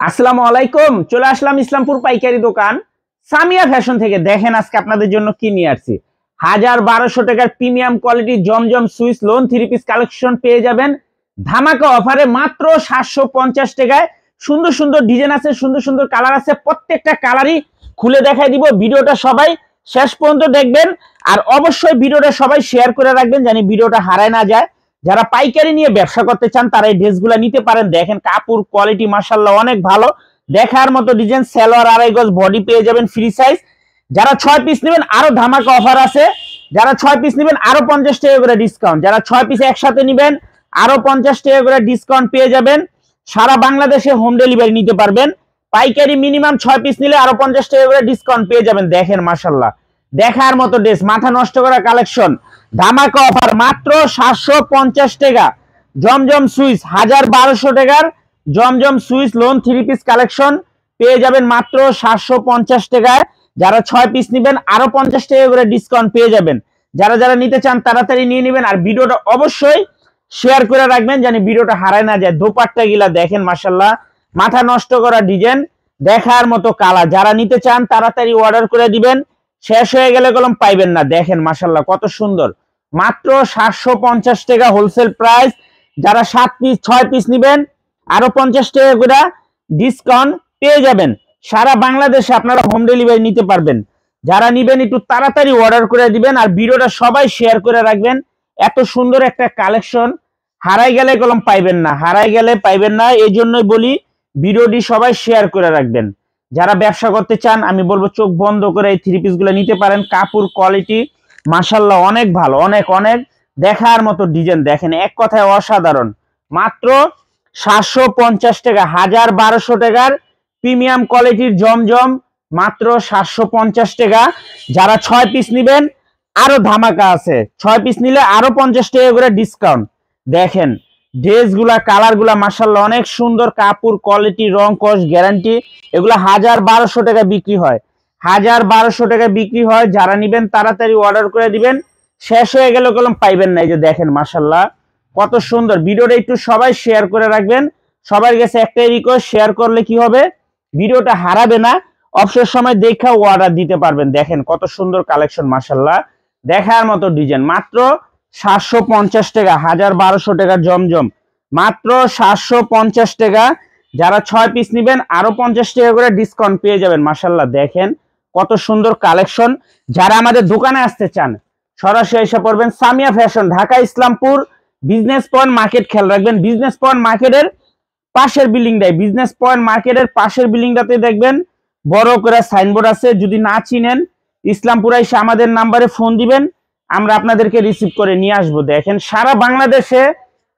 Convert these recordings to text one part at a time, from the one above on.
আসসালামু আলাইকুম। চলে আসলাম ইসলামপুর পাইকারি দোকান সামিয়া ফ্যাশন থেকে। দেখেন আজকে আপনাদের জন্য কি নিয়ে আসছি। 1200 টাকার প্রিমিয়াম কোয়ালিটি জমজম সুইস লোন 3 পিস কালেকশন পেয়ে যাবেন ধামাকা অফারে মাত্র 750 টাকায়। সুন্দর সুন্দর ডিজাইন আছে, সুন্দর সুন্দর কালার আছে, প্রত্যেকটা কালারই খুলে দেখাই দিব। ভিডিওটা সবাই শেষ পর্যন্ত দেখবেন আর অবশ্যই ভিডিওটা সবাই শেয়ার করে রাখবেন জানি ভিডিওটা হারায় না যায়। যারা পাইকারি নিয়ে ব্যবসা করতে চান তারা এই ড্রেসগুলো নিতে পারেন। দেখেন কাপড় কোয়ালিটি মাশাআল্লাহ অনেক ভালো, দেখার মতো ডিজাইন। সালোয়ার 2.5 গজ, বডি পেয়ে যাবেন ফ্রি সাইজ। যারা 6 পিস নেবেন আরো ধামাকা অফার আছে। যারা 6 পিস নেবেন আরো 50 টাকা করে ডিসকাউন্ট। যারা 6 পিস একসাথে নেবেন আরো 50 টাকা করে ডিসকাউন্ট পেয়ে যাবেন। সারা বাংলাদেশে হোম ডেলিভারি নিতে পারবেন। পাইকারি মিনিমাম 6 পিস নিলে আরো 50 টাকা করে ডিসকাউন্ট পেয়ে যাবেন। দেখেন মাশাআল্লাহ দেখার মতো ড্রেস, মাথা নষ্ট করা কালেকশন, ধামাকা অফার মাত্র 750 টাকা। জমজম সুইস 1200 টাকার জমজম সুইস লোন 3 পিস কালেকশন পেয়ে যাবেন মাত্র 750 টাকায়। যারা 6 পিস নেবেন আরো 50 টাকা করে ডিসকাউন্ট পেয়ে যাবেন। যারা যারা নিতে চান তাড়াতাড়ি নিয়ে নেবেন আর ভিডিওটা অবশ্যই শেয়ার করে রাখবেন জানি ভিডিওটা হারায় না যায়। দোপাট্টা গিলা দেখেন মাশাআল্লাহ, মাথা নষ্ট করা ডিজাইন, দেখার মতো কালার। যারা নিতে চান তাড়াতাড়ি অর্ডার করে দিবেন, শেষ হয়ে গেলে কলম পাইবেন না। দেখেন মাশাআল্লাহ কত সুন্দর, মাত্র 750 টাকা হোলসেল প্রাইস। যারা 7 পিস 6 পিস নেবেন আরো 50 টাকা করে ডিসকাউন্ট পেয়ে যাবেন। সারা বাংলাদেশে আপনারা হোম ডেলিভারি নিতে পারবেন। যারা নেবেন একটু তাড়াতাড়ি অর্ডার করে দিবেন আর ভিডিওটা সবাই শেয়ার করে রাখবেন। এত সুন্দর একটা কালেকশন হারাই গেলে কলম পাইবেন না, হারাই গেলে পাইবেন না। এই জন্যই বলি ভিডিওটি সবাই শেয়ার করে রাখবেন। যারা ব্যবসা করতে চান আমি বলবো চোখ বন্ধ করে এই 3 পিস গুলো নিতে পারেন। কাপড় কোয়ালিটি মাশাআল্লাহ অনেক ভালো, অনেক অনেক দেখার মতো ডিজাইন। দেখেন এক কথায় অসাধারণ, মাত্র 750 টাকা। 1200 টাকার প্রিমিয়াম কোয়ালিটির জমজম মাত্র 750 টাকা। যারা 6 পিস নেবেন আরো ধামাকা আছে, 6 পিস নিলে আরো 50 টাকা করে ডিসকাউন্ট। দেখেন ড্রেসগুলা কালারগুলা মাশাআল্লাহ অনেক সুন্দর, কাপড় কোয়ালিটি রং কস গ্যারান্টি। এগুলা 1200 টাকা বিক্রি হয়, 1200 টাকা বিক্রি হয়। যারা নেবেন তাড়াতাড়ি অর্ডার করে দিবেন, শেষ হয়ে গেলে কলম পাইবেন না। এই যে দেখেন মাশাআল্লাহ কত সুন্দর। ভিডিওটা একটু সবাই শেয়ার করে রাখবেন। সবার কাছে একটাই রিকোয়েস্ট, শেয়ার করলে কি হবে ভিডিওটা হারাবে না, অবসর সময় দেখা অর্ডার দিতে পারবেন। দেখেন কত সুন্দর কালেকশন মাশাআল্লাহ, দেখার মতো ডিজাইন। মাত্র 750 টাকা 1200 টাকার জমজম মাত্র 750 টাকা। যারা 6 পিস নেবেন আরো 50 টাকা করে ডিসকাউন্ট পেয়ে যাবেন। মাশাআল্লাহ দেখেন কত সুন্দর কালেকশন। যারা আমাদের দোকানে আসতে চান সরাসরি এসে পড়বেন Samia fashion, Dhaka Islampur business point market. খেয়াল রাখবেন বিজনেস পয়েন্ট মার্কেটের পাশের বিল্ডিংটাই, বিজনেস পয়েন্ট মার্কেটের পাশের বিল্ডিংটাতে দেখবেন বড় করে সাইনবোর্ড আছে। যদি না চিনেন ইসলামপুরে এসে আমাদের নাম্বারে ফোন দিবেন, আমরা আপনাদেরকে রিসিভ করে নিয়ে আসবো। দেখেন সারা বাংলাদেশে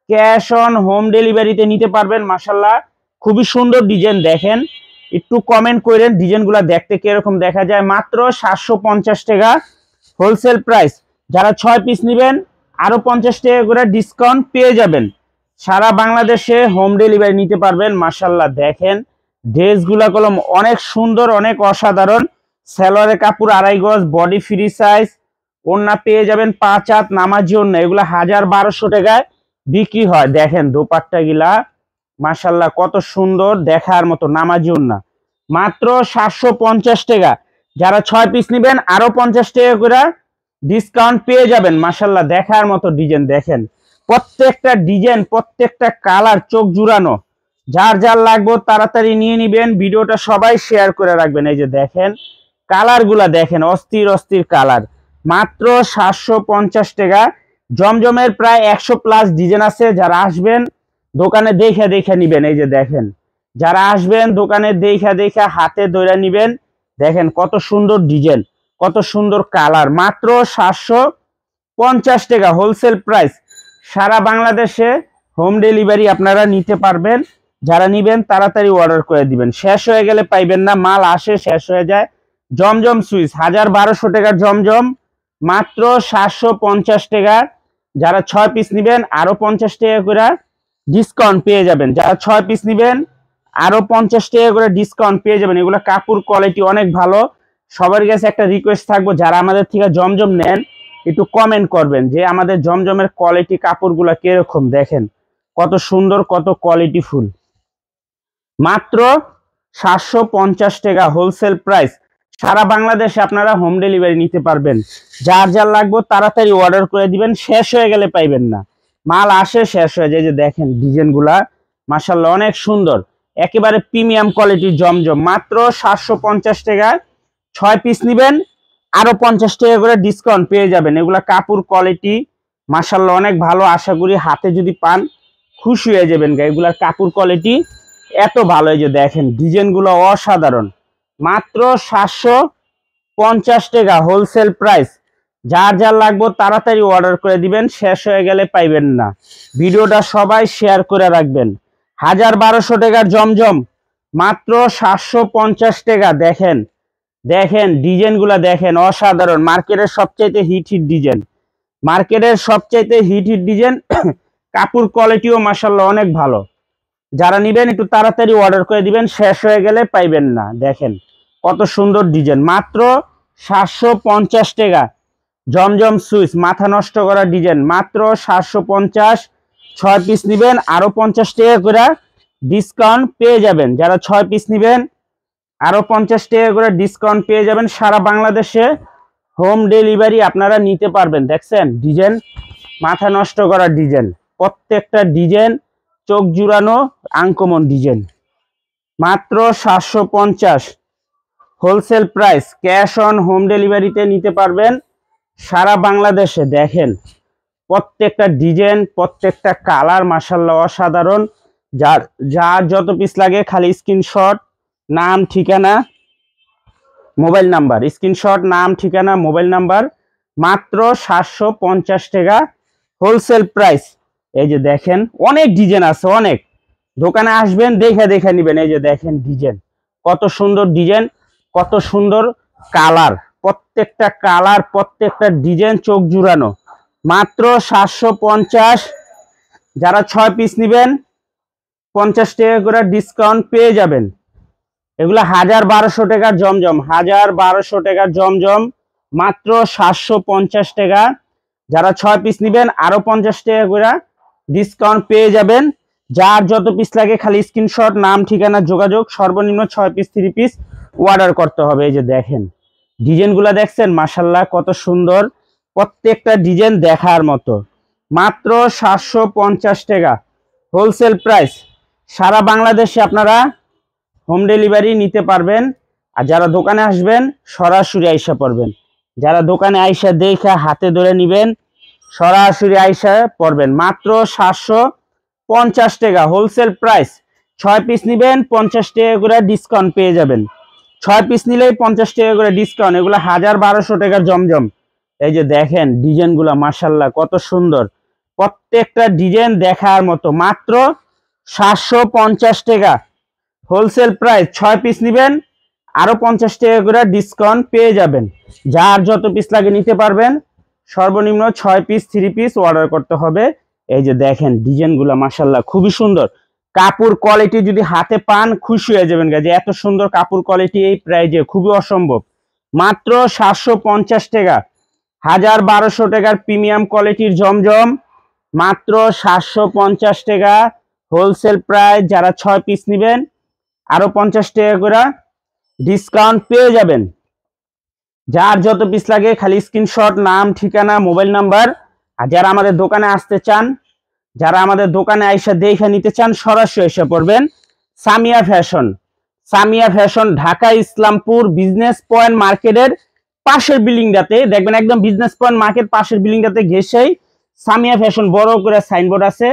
ক্যাশ অন হোম ডেলিভারিতে নিতে পারবেন। মাশাআল্লাহ খুবই সুন্দর ডিজাইন। দেখেন একটু কমেন্ট করেন ডিজাইনগুলো দেখতে কিরকম দেখা যায়। মাত্র 750 টাকা হোলসেল প্রাইস। যারা 6 পিস নেবেন আরো 50 টাকা করে ডিসকাউন্ট পেয়ে যাবেন। সারা বাংলাদেশে হোম ডেলিভারি নিতে পারবেন। মাশাআল্লাহ দেখেন ড্রেসগুলা কলম অনেক সুন্দর, অনেক অসাধারণ। সালোয়ারের কাপড় 2.5 গজ, বডি ফ্রি সাইজ, ওড়না পেয়ে যাবেন 5 হাত নামাজি ওড়না। এগুলা 1200 টাকায় বিক্রি হয়। দেখেন দোপাট্টা গিলা মাশাআল্লাহ কত সুন্দর, দেখার মতো নামাজি ওড়না মাত্র 750 টাকা। যারা 6 পিস নেবেন আরো 50 টাকা করে ডিসকাউন্ট পেয়ে যাবেন। মাশাআল্লাহ দেখার মতো ডিজাইন। দেখেন প্রত্যেকটা ডিজাইন, প্রত্যেকটা কালার চোখ জুড়ানো। যার যার লাগবে তাড়াতাড়ি নিয়ে নিবেন, ভিডিওটা সবাই শেয়ার করে রাখবেন। এই যে দেখেন কালারগুলা দেখেন, অস্থির অস্থির কালার। মাত্র 750 টাকা। জমজমের প্রায় 100 প্লাস ডিজাইন আছে। যারা আসবেন দোকানে দেখে দেখে নিবেন। এই যে দেখেন যারা আসবেন দোকানে দেখে দেখে হাতে ধরে নিবেন। দেখেন কত সুন্দর ডিজাইন, কত সুন্দর কালার। মাত্র 750 টাকা হোলসেল প্রাইস। সারা বাংলাদেশে হোম ডেলিভারি আপনারা নিতে পারবেন। যারা নিবেন তাড়াতাড়ি অর্ডার করে দিবেন, শেষ হয়ে গেলে পাইবেন না। মাল আসে শেষ হয়ে যায়। জমজম সুইস 1200 টাকার জমজম মাত্র 750 টাকা। যারা 6 পিস নেবেন আরো 50 টাকা করে ডিসকাউন্ট পেয়ে যাবেন। যারা 6 পিস নেবেন আরো 50 টাকা করে ডিসকাউন্ট পেয়ে যাবেন। এগুলো কাপড় কোয়ালিটি অনেক ভালো। সবার কাছে একটা রিকোয়েস্ট থাকবো, যারা আমাদের থেকে জমজম নেন একটু কমেন্ট করবেন যে আমাদের জমজমের কোয়ালিটি কাপড়গুলো কিরকম। দেখেন কত সুন্দর, কত কোয়ালিটি ফুল। মাত্র 750 টাকা হোলসেল প্রাইস। সারা বাংলাদেশে আপনারা হোম ডেলিভারি নিতে পারবেন। যার যার লাগবে তাড়াতাড়ি অর্ডার করে দিবেন, শেষ হয়ে গেলে পাইবেন না। মাল আসে শেষ হয়ে যায়। যে দেখেন ডিজাইনগুলা মাশাআল্লাহ অনেক সুন্দর, একেবারে প্রিমিয়াম কোয়ালিটির জমজম। মাত্র 750 টাকা। 6 পিস নেবেন, আরো 50 টাকা করে ডিসকাউন্ট পেয়ে যাবেন। এগুলা কাপড় কোয়ালিটি মাশাআল্লাহ অনেক ভালো। আশা করি হাতে যদি পান খুশি হয়ে যাবেন। এগুলার কাপড় কোয়ালিটি এত ভালো। এই যে দেখেন ডিজাইনগুলো অসাধারণ। মাত্র 750 টাকা হোলসেল প্রাইস। যার যার লাগবে তাড়াতাড়ি অর্ডার করে দিবেন, শেষ হয়ে গেলে পাইবেন না। ভিডিওটা সবাই শেয়ার করে রাখবেন। 1200 টাকার জমজম মাত্র 750 টাকা। দেখেন দেখেন ডিজাইনগুলো দেখেন অসাধারণ। মার্কেটের সবচাইতে হিট ডিজাইন, মার্কেটের সবচাইতে হিট ডিজাইন। কাপড় কোয়ালিটিও মাশাআল্লাহ অনেক ভালো। যারা নিবেন একটু তাড়াতাড়ি অর্ডার করে দিবেন, শেষ হয়ে গেলে পাইবেন না। দেখেন কত সুন্দর ডিজাইন। মাত্র 750 টাকা জমজম সুইচ, মাথা নষ্ট করা ডিজাইন। মাত্র 750। 6 পিস নিবেন, আরো 50 টাকা করে ডিসকাউন্ট পেয়ে যাবেন। যারা 6 পিস নিবেন আরো 50 টাকা করে ডিসকাউন্ট পেয়ে যাবেন। সারা বাংলাদেশে হোম ডেলিভারি আপনারা নিতে পারবেন। দেখছেন ডিজাইন, মাথা নষ্ট করা ডিজাইন। প্রত্যেকটা ডিজাইন চোখ জুড়ানো আনকমন ডিজাইন। মাত্র 750 wholesale price. Cash on home ডেলিভারিতে নিতে পারবেন সারা বাংলাদেশে। দেখেন প্রত্যেকটা ডিজাইন, প্রত্যেকটা কালার মাশাআল্লাহ অসাধারণ। যার যত পিস লাগে খালি স্ক্রিনশট, নাম, ঠিকানা, মোবাইল নাম্বার, স্ক্রিনশট, নাম, ঠিকানা, মোবাইল নাম্বার। মাত্র 750 টাকা হোলসেল প্রাইস। এই যে দেখেন অনেক ডিজাইন আছে, অনেক। দোকানে আসবেন দেখে দেখে নিবেন। এই যে দেখেন ডিজাইন কত সুন্দর, ডিজাইন কত সুন্দর, কালার, প্রত্যেকটা কালার, প্রত্যেকটা ডিজাইন চোখ জুড়ানো। মাত্র 750। যারা 6 পিস নিবেন 50 টাকা করে ডিসকাউন্ট পেয়ে যাবেন। এগুলো 1200 টাকার জমজম, 1200 টাকার জমজম মাত্র 750 টাকা। যারা 6 পিস নিবেন আরো 50 টাকা করে ডিসকাউন্ট পেয়ে যাবেন। যার যত পিস লাগে খালি স্ক্রিনশট, নাম, ঠিকানা, যোগাযোগ। সর্বনিম্ন 6 পিস 3 পিস অর্ডার করতে হবে। এই যে দেখেন ডিজাইনগুলো দেখছেন মাশাআল্লাহ কত সুন্দর, প্রত্যেকটা ডিজাইন দেখার মতো। মাত্র 750 টাকা হোলসেল প্রাইস। সারা বাংলাদেশে আপনারা হোম ডেলিভারি নিতে পারবেন। আর যারা দোকানে আসবেন সরাসরি আইসা পড়বেন। যারা দোকানে আইসা দেখা হাতে ধরে নিবেন, সরাসরি আইসা পড়বেন। মাত্র 750 টাকা হোলসেল প্রাইস। 6 পিস নিবেন 50 টাকা করে ডিসকাউন্ট পেয়ে যাবেন। 6 পিস নিলেই 50 টাকা করে ডিসকাউন্ট। এগুলো 1200 টাকার জমজম। এই যে দেখেন ডিজাইনগুলো মাশাআল্লাহ কত সুন্দর, প্রত্যেকটা ডিজাইন দেখার মতো। মাত্র 750 টাকা হোলসেল প্রাইস। 6 পিস নিবেন আরো 50 টাকা করে ডিসকাউন্ট পেয়ে যাবেন। যার যত পিস লাগে নিতে পারবেন। সর্বনিম্ন 6 পিস 3 পিস অর্ডার করতে হবে। এই যে দেখেন ডিজাইনগুলো মাশাআল্লাহ খুবই সুন্দর। কাপড় কোয়ালিটি যদি হাতে পান খুশি হয়ে যাবেন। যে এত সুন্দর কাপড় কোয়ালিটি এই প্রাইজে খুবই অসম্ভব। মাত্র 750 টাকা 1200 টাকার প্রিমিয়াম কোয়ালিটির জমজম। মাত্র 750 টাকা হোলসেল প্রাইস। যারা 6 পিস নিবেন আরো 50 টাকা করে ডিসকাউন্ট পেয়ে যাবেন। যার যত পিস লাগে খালি স্ক্রিনশট, নাম, ঠিকানা, মোবাইল নাম্বার। আর যারা আমাদের দোকানে আসতে চান, যারা আমাদের দোকানে আইসা দেখে নিতে চান সরাসরি এসে পড়বেন। Samia fashion, Samia fashion Dhaka Islampur business point মার্কেটের পাশের বিল্ডিংটাতে দেখবেন। একদম বিজনেস পয়েন্ট মার্কেট পাশের বিল্ডিংটাতে ঘেসেই সামিয়া ফ্যাশন বড় করে সাইনবোর্ড আছে।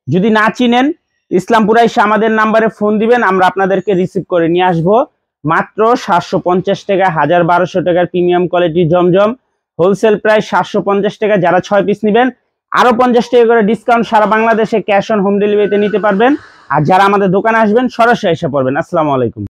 যদি না চিনেন ইসলামপুর এসে আমাদের নাম্বারে ফোন দিবেন, আমরা আপনাদেরকে রিসিভ করে নিয়ে আসবো। মাত্র 750 টাকা 1200 টাকার প্রিমিয়াম কোয়ালিটির জমজম হোলসেল প্রাইস 750 টাকা। যারা 6 পিস নেবেন আরো 50 টাকা করে ডিসকাউন্ট। সারা বাংলাদেশে ক্যাশ অন হোম ডেলিভারিতে নিতে পারবেন। আর যারা আমাদের দোকানে আসবেন সরাসরি এসে পড়বেন। আসসালামু আলাইকুম।